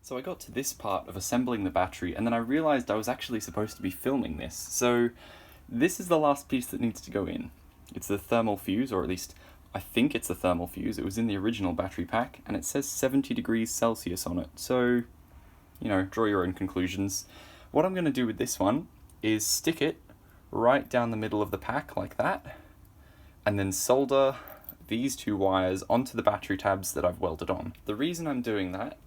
So I got to this part of assembling the battery and then I realised I was actually supposed to be filming this. So this is the last piece that needs to go in. It's the thermal fuse, or at least I think it's the thermal fuse. It was in the original battery pack and it says 70 degrees Celsius on it. So, you know, draw your own conclusions. What I'm going to do with this one is stick it right down the middle of the pack like that, and then solder these two wires onto the battery tabs that I've welded on. The reason I'm doing that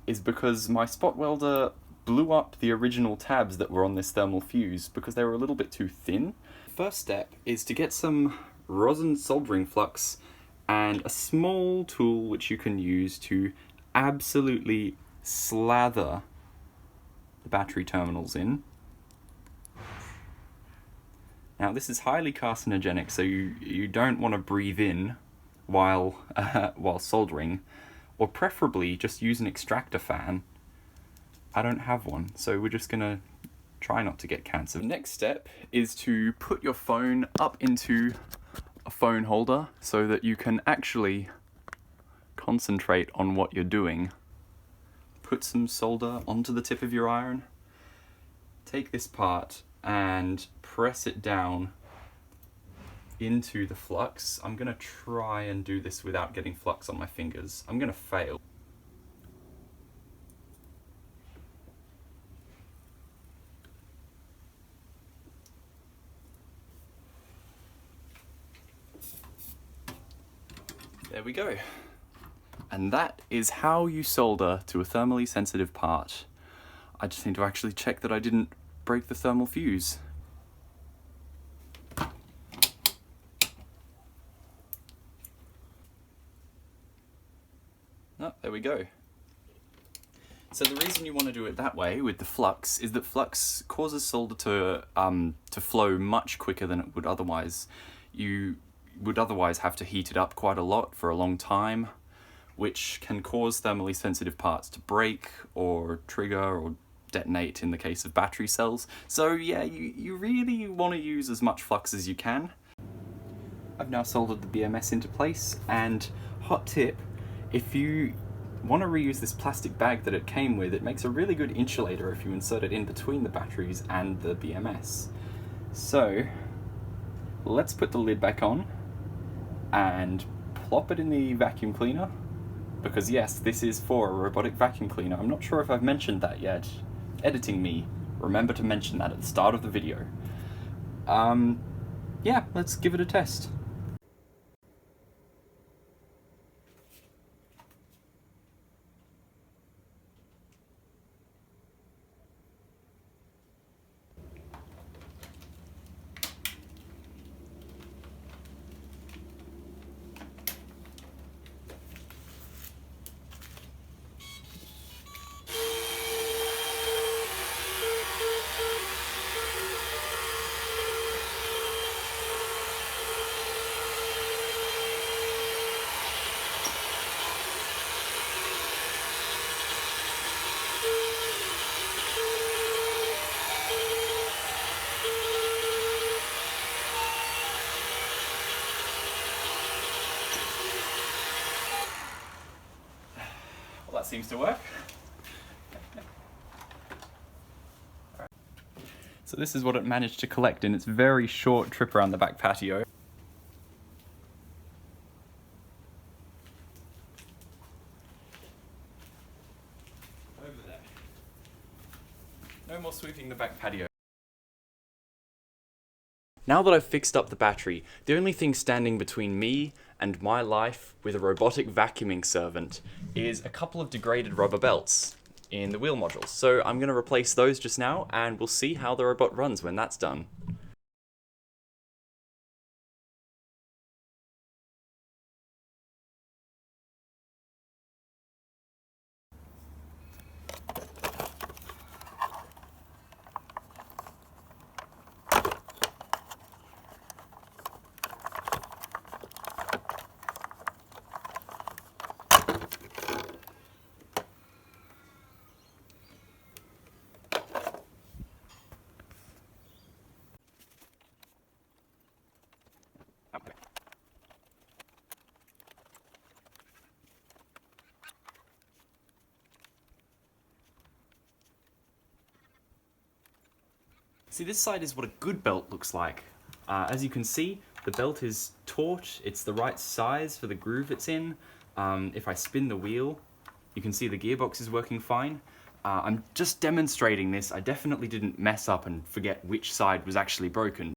is because my spot welder blew up the original tabs that were on this thermal fuse because they were a little bit too thin. First step is to get some rosin soldering flux and a small tool which you can use to absolutely slather the battery terminals in. Now this is highly carcinogenic, so you don't want to breathe in while soldering, or preferably just use an extractor fan. I don't have one, so we're just gonna try not to get cancer. The next step is to put your phone up into a phone holder so that you can actually concentrate on what you're doing. Put some solder onto the tip of your iron. Take this part and press it down into the flux. I'm gonna try and do this without getting flux on my fingers. I'm gonna fail. There we go. And that is how you solder to a thermally sensitive part. I just need to actually check that I didn't break the thermal fuse. Oh, there we go. So the reason you want to do it that way with the flux is that flux causes solder to flow much quicker than it would otherwise. You would otherwise have to heat it up quite a lot for a long time, which can cause thermally sensitive parts to break or trigger or detonate in the case of battery cells. So yeah, you really want to use as much flux as you can. I've now soldered the BMS into place, and hot tip, if you want to reuse this plastic bag that it came with, it makes a really good insulator if you insert it in between the batteries and the BMS. So let's put the lid back on and plop it in the vacuum cleaner, because yes, this is for a robotic vacuum cleaner. I'm not sure if I've mentioned that yet. Editing me, remember to mention that at the start of the video. Yeah, let's give it a test. Well, that seems to work. So this is what it managed to collect in its very short trip around the back patio. Over there. No more sweeping the back patio. Now that I've fixed up the battery, the only thing standing between me and my life with a robotic vacuuming servant is a couple of degraded rubber belts in the wheel modules. So I'm going to replace those just now, and we'll see how the robot runs when that's done. See, this side is what a good belt looks like. As you can see, the belt is taut, it's the right size for the groove it's in. If I spin the wheel, you can see the gearbox is working fine. I'm just demonstrating this. I definitely didn't mess up and forget which side was actually broken.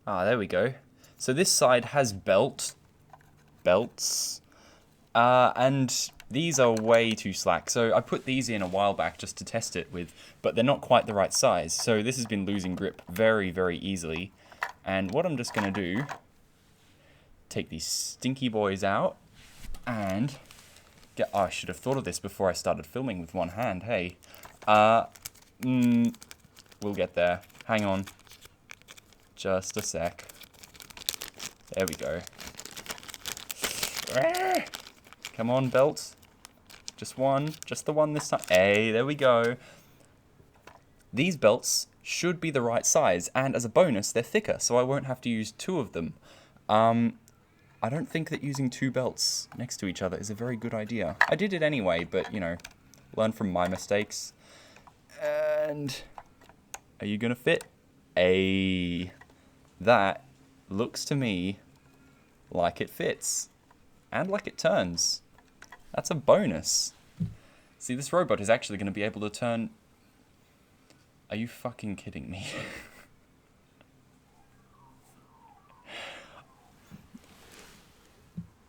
There we go. So this side has belts, and these are way too slack. So I put these in a while back just to test it with, but they're not quite the right size. So this has been losing grip very, very easily. And what I'm just gonna do, take these stinky boys out and get, oh, I should have thought of this before I started filming with one hand, hey. We'll get there, hang on. Just a sec. There we go. Come on, belt. Just one. Just the one this time. Hey, there we go. These belts should be the right size, and as a bonus, they're thicker, so I won't have to use two of them. I don't think that using two belts next to each other is a very good idea. I did it anyway, but, you know, learn from my mistakes. And are you gonna fit? Hey. That looks to me like it fits. And like it turns. That's a bonus. See, this robot is actually going to be able to turn... Are you fucking kidding me?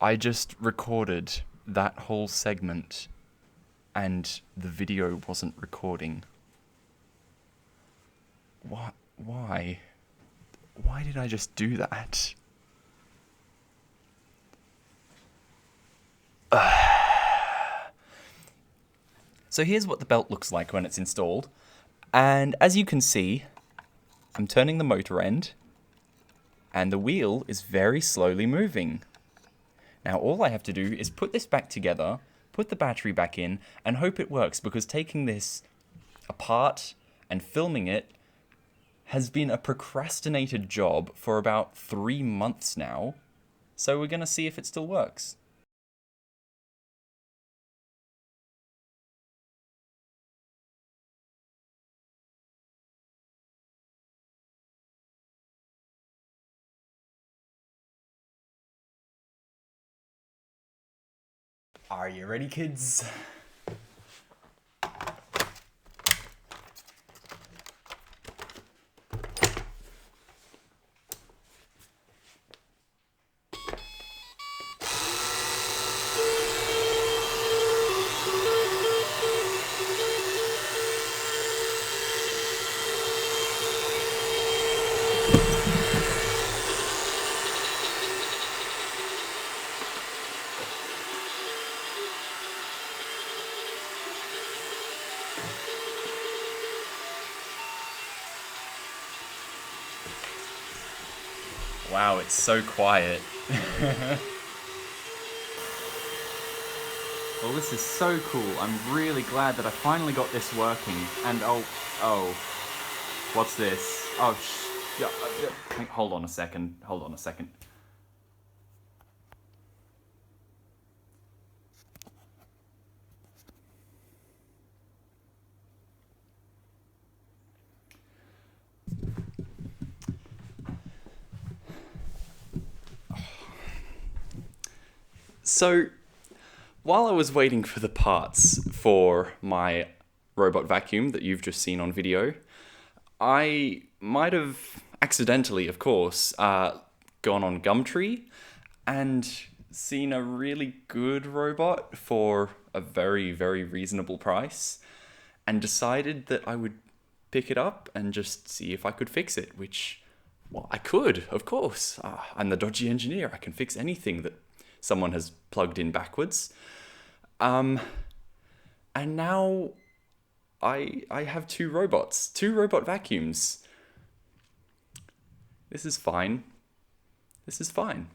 I just recorded that whole segment and the video wasn't recording. What? Why? Why did I just do that? So here's what the belt looks like when it's installed. And as you can see, I'm turning the motor end and the wheel is very slowly moving. Now all I have to do is put this back together, put the battery back in, and hope it works, because taking this apart and filming it has been a procrastinated job for about 3 months now, so we're gonna see if it still works. Are you ready, kids? Wow, it's so quiet. Well, this is so cool. I'm really glad that I finally got this working. And oh, what's this? Oh, hold on a second. Hold on a second. So, while I was waiting for the parts for my robot vacuum that you've just seen on video, I might have accidentally, of course, gone on Gumtree and seen a really good robot for a very, very reasonable price, and decided that I would pick it up and just see if I could fix it, which, well, I could, of course. I'm the dodgy engineer. I can fix anything that someone has plugged in backwards. And now I have two robot vacuums. This is fine. This is fine.